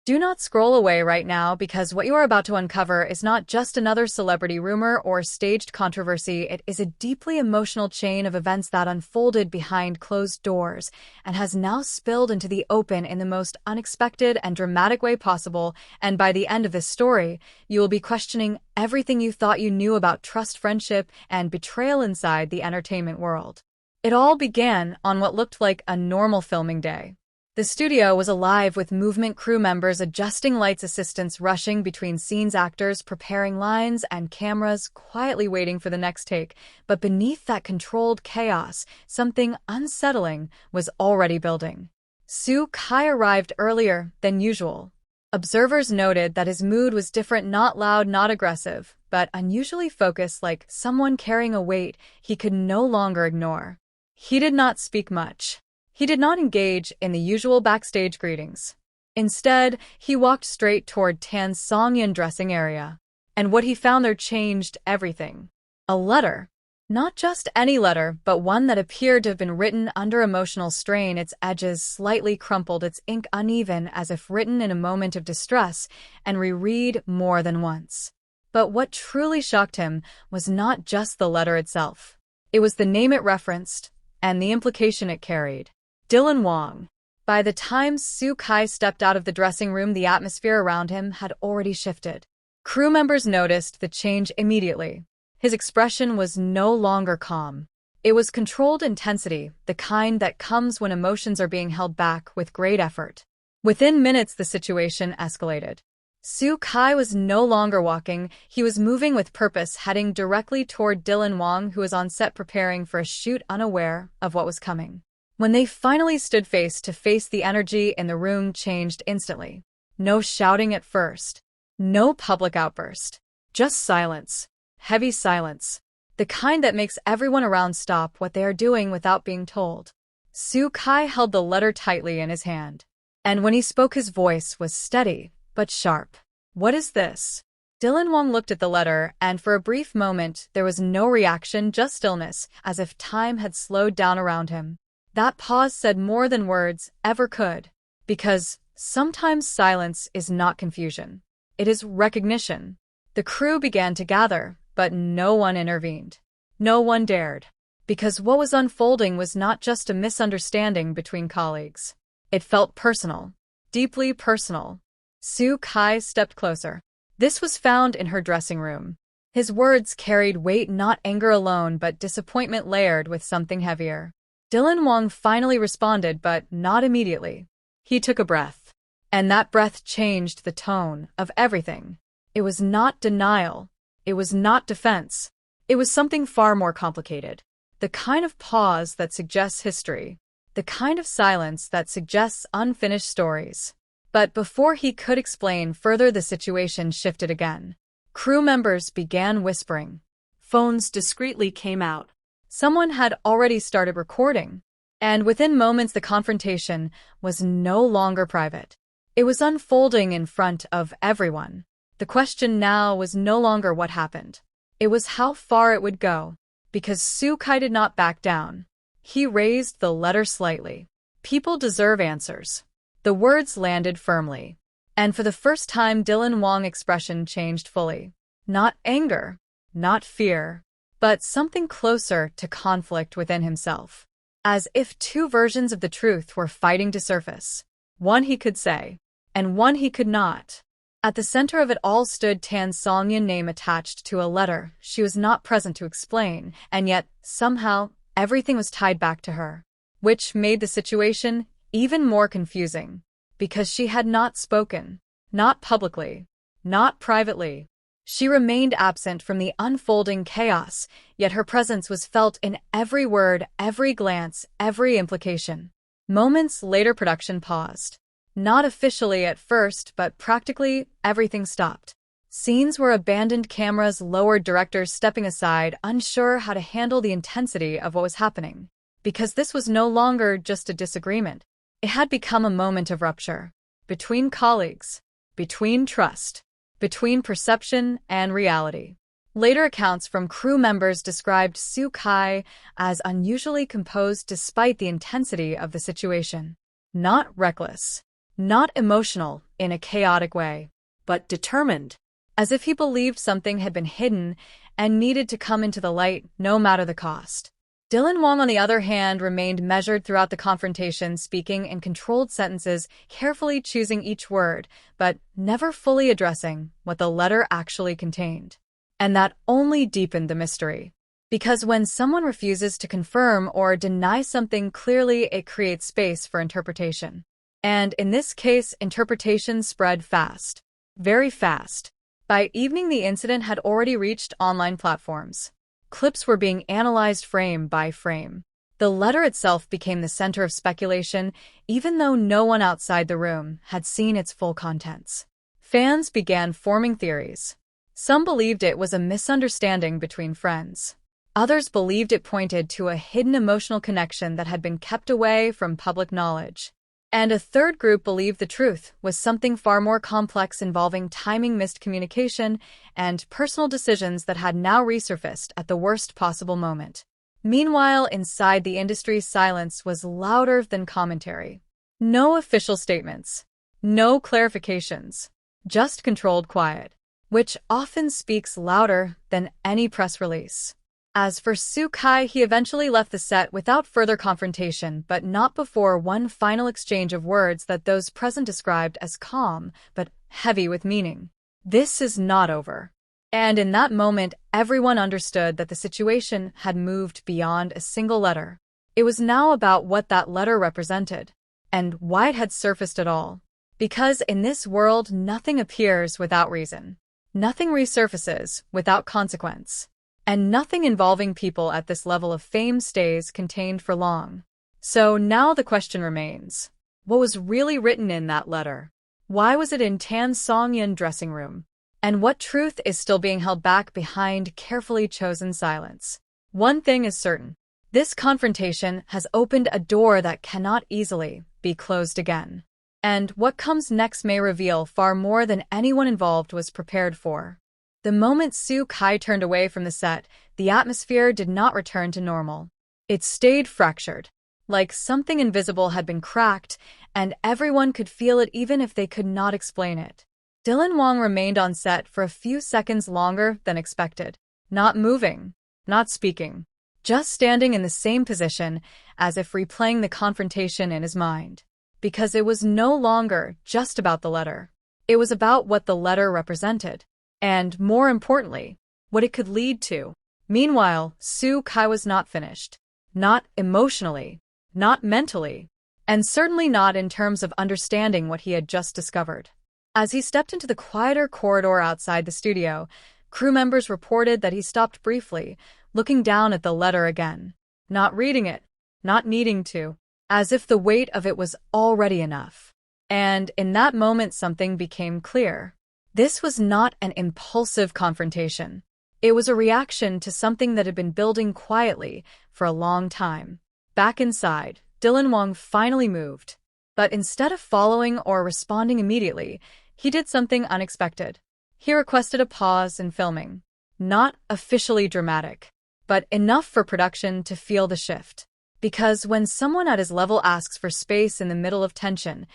Do not scroll away right now because what you are about to uncover is not just another celebrity rumor or staged controversy. It is a deeply emotional chain of events that unfolded behind closed doors and has now spilled into the open in the most unexpected and dramatic way possible. And by the end of this story, you will be questioning everything you thought you knew about trust, friendship, and betrayal inside the entertainment world. It all began on what looked like a normal filming day. The studio was alive with movement, crew members adjusting lights, assistants rushing between scenes, actors preparing lines, and cameras quietly waiting for the next take. But beneath that controlled chaos, something unsettling was already building. Soo Kai arrived earlier than usual. Observers noted that his mood was different, not loud, not aggressive, but unusually focused, like someone carrying a weight he could no longer ignore. He did not speak much. He did not engage in the usual backstage greetings. Instead, he walked straight toward Tan Songyun dressing area. And what he found there changed everything. A letter. Not just any letter, but one that appeared to have been written under emotional strain, its edges slightly crumpled, its ink uneven as if written in a moment of distress, and reread more than once. But what truly shocked him was not just the letter itself. It was the name it referenced, and the implication it carried. Dylan Wang. By the time Soo Kai stepped out of the dressing room, the atmosphere around him had already shifted. Crew members noticed the change immediately. His expression was no longer calm. It was controlled intensity, the kind that comes when emotions are being held back with great effort. Within minutes, the situation escalated. Soo Kai was no longer walking, he was moving with purpose, heading directly toward Dylan Wang, who was on set preparing for a shoot, unaware of what was coming. When they finally stood face to face, the energy in the room changed instantly. No shouting at first. No public outburst. Just silence. Heavy silence. The kind that makes everyone around stop what they are doing without being told. Soo Kai held the letter tightly in his hand. And when he spoke, his voice was steady, but sharp. "What is this?" Dylan Wang looked at the letter, and for a brief moment, there was no reaction, just stillness, as if time had slowed down around him. That pause said more than words ever could, because sometimes silence is not confusion. It is recognition. The crew began to gather, but no one intervened. No one dared, because what was unfolding was not just a misunderstanding between colleagues. It felt personal, deeply personal. Soo Kai stepped closer. This was found in her dressing room. His words carried weight, not anger alone, but disappointment layered with something heavier. Dylan Wang finally responded, but not immediately. He took a breath. And that breath changed the tone of everything. It was not denial. It was not defense. It was something far more complicated. The kind of pause that suggests history. The kind of silence that suggests unfinished stories. But before he could explain further, the situation shifted again. Crew members began whispering. Phones discreetly came out. Someone had already started recording, and within moments the confrontation was no longer private. It was unfolding in front of everyone. The question now was no longer what happened. It was how far it would go, because Soo Kai did not back down. He raised the letter slightly. "People deserve answers." The words landed firmly, and for the first time Dylan Wang's expression changed fully. Not anger, not fear, but something closer to conflict within himself. As if two versions of the truth were fighting to surface. One he could say, and one he could not. At the center of it all stood Tan Songyun, name attached to a letter she was not present to explain, and yet, somehow, everything was tied back to her. Which made the situation even more confusing. Because she had not spoken. Not publicly. Not privately. She remained absent from the unfolding chaos, yet her presence was felt in every word, every glance, every implication. Moments later, production paused. Not officially at first, but practically everything stopped. Scenes were abandoned, cameras lowered, directors stepping aside, unsure how to handle the intensity of what was happening. Because this was no longer just a disagreement. It had become a moment of rupture. Between colleagues. Between trust. Between perception and reality. Later accounts from crew members described Soo Kai as unusually composed despite the intensity of the situation. Not reckless. Not emotional, in a chaotic way, but determined. as if he believed something had been hidden and needed to come into the light no matter the cost. Dylan Wang, on the other hand, remained measured throughout the confrontation, speaking in controlled sentences, carefully choosing each word, but never fully addressing what the letter actually contained. And that only deepened the mystery. Because when someone refuses to confirm or deny something clearly, it creates space for interpretation. And in this case, interpretation spread fast. Very fast. By evening, the incident had already reached online platforms. Clips were being analyzed frame by frame. The letter itself became the center of speculation, even though no one outside the room had seen its full contents. Fans began forming theories. Some believed it was a misunderstanding between friends. Others believed it pointed to a hidden emotional connection that had been kept away from public knowledge. And a third group believed the truth was something far more complex, involving timing, missed communication, and personal decisions that had now resurfaced at the worst possible moment. Meanwhile, inside the industry, silence was louder than commentary. No official statements. No clarifications. Just controlled quiet, which often speaks louder than any press release. As for Soo Kai, he eventually left the set without further confrontation, but not before one final exchange of words that those present described as calm, but heavy with meaning. "This is not over." And in that moment, everyone understood that the situation had moved beyond a single letter. It was now about what that letter represented, and why it had surfaced at all. Because in this world, nothing appears without reason. Nothing resurfaces without consequence. And nothing involving people at this level of fame stays contained for long. So now the question remains, what was really written in that letter? Why was it in Tan Songyun dressing room? And what truth is still being held back behind carefully chosen silence? One thing is certain. This confrontation has opened a door that cannot easily be closed again. And what comes next may reveal far more than anyone involved was prepared for. The moment Soo Kai turned away from the set, the atmosphere did not return to normal. It stayed fractured, like something invisible had been cracked, and everyone could feel it even if they could not explain it. Dylan Wang remained on set for a few seconds longer than expected, not moving, not speaking, just standing in the same position as if replaying the confrontation in his mind. Because it was no longer just about the letter. It was about what the letter represented. And, more importantly, what it could lead to. Meanwhile, Soo Kai was not finished. Not emotionally, not mentally, and certainly not in terms of understanding what he had just discovered. As he stepped into the quieter corridor outside the studio, crew members reported that he stopped briefly, looking down at the letter again. Not reading it, not needing to, as if the weight of it was already enough. And in that moment, something became clear. This was not an impulsive confrontation. It was a reaction to something that had been building quietly for a long time. Back inside, Dylan Wang finally moved. But instead of following or responding immediately, he did something unexpected. He requested a pause in filming. Not officially dramatic, but enough for production to feel the shift. Because when someone at his level asks for space in the middle of tension,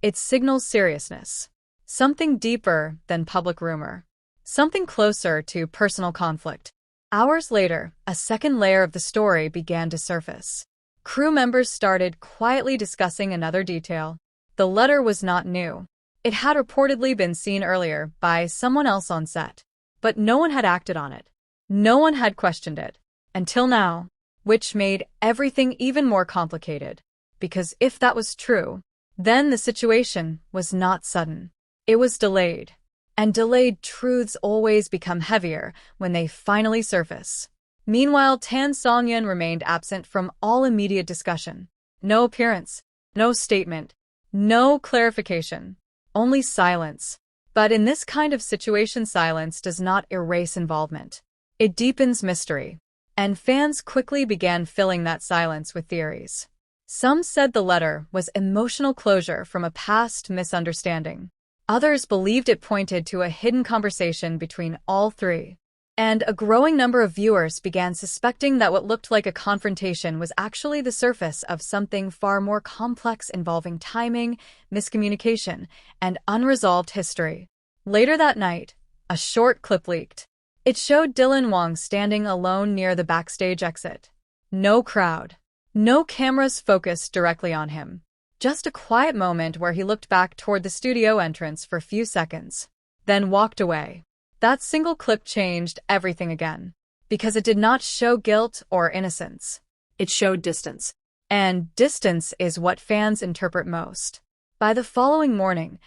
it signals seriousness. Something deeper than public rumor. Something closer to personal conflict. Hours later, a second layer of the story began to surface. Crew members started quietly discussing another detail. The letter was not new. It had reportedly been seen earlier by someone else on set. But no one had acted on it. No one had questioned it. Until now. Which made everything even more complicated. Because if that was true, then the situation was not sudden. It was delayed, and delayed truths always become heavier when they finally surface. Meanwhile, Tan Songyun remained absent from all immediate discussion. No appearance, no statement, no clarification, only silence. But in this kind of situation, silence does not erase involvement. It deepens mystery, and fans quickly began filling that silence with theories. Some said the letter was emotional closure from a past misunderstanding. Others believed it pointed to a hidden conversation between all three. And a growing number of viewers began suspecting that what looked like a confrontation was actually the surface of something far more complex involving timing, miscommunication, and unresolved history. Later that night, a short clip leaked. It showed Dylan Wang standing alone near the backstage exit. No crowd. No cameras focused directly on him. Just a quiet moment where he looked back toward the studio entrance for a few seconds, then walked away. That single clip changed everything again, because it did not show guilt or innocence. It showed distance. And distance is what fans interpret most. By the following morning,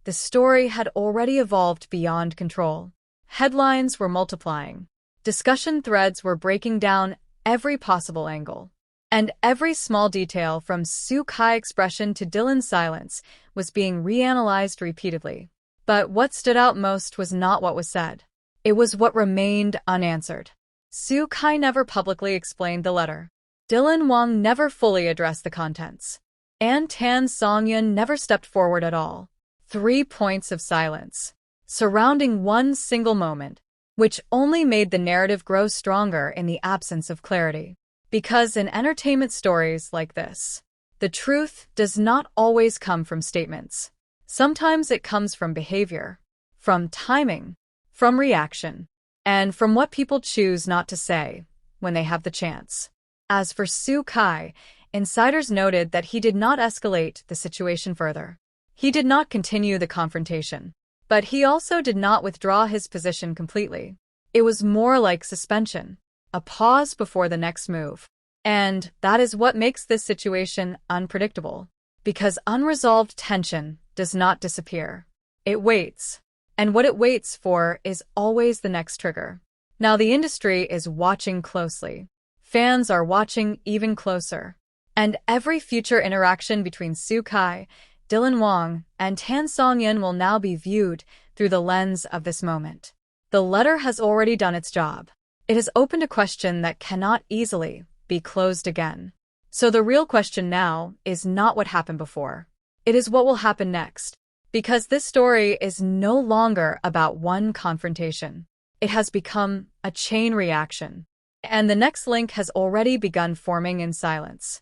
the story had already evolved beyond control. Headlines were multiplying. Discussion threads were breaking down every possible angle. And every small detail from Soo Kai's expression to Dylan's silence was being reanalyzed repeatedly. But what stood out most was not what was said. It was what remained unanswered. Soo Kai never publicly explained the letter. Dylan Wang never fully addressed the contents. And Tan Songyun never stepped forward at all. 3 points of silence, surrounding one single moment, which only made the narrative grow stronger in the absence of clarity. Because in entertainment stories like this, the truth does not always come from statements. Sometimes it comes from behavior, from timing, from reaction, and from what people choose not to say when they have the chance. As for Soo Kai, insiders noted that he did not escalate the situation further. He did not continue the confrontation, but he also did not withdraw his position completely. It was more like suspension, a pause before the next move. And that is what makes this situation unpredictable, because unresolved tension does not disappear. It waits, and what it waits for is always the next trigger. Now the industry is watching closely. Fans are watching even closer. And every future interaction between Soo Kai, Dylan Wang, and Tan Songyun will now be viewed through the lens of this moment. The letter has already done its job. It has opened a question that cannot easily be closed again. So the real question now is not what happened before. It is what will happen next. Because this story is no longer about one confrontation. It has become a chain reaction. And the next link has already begun forming in silence.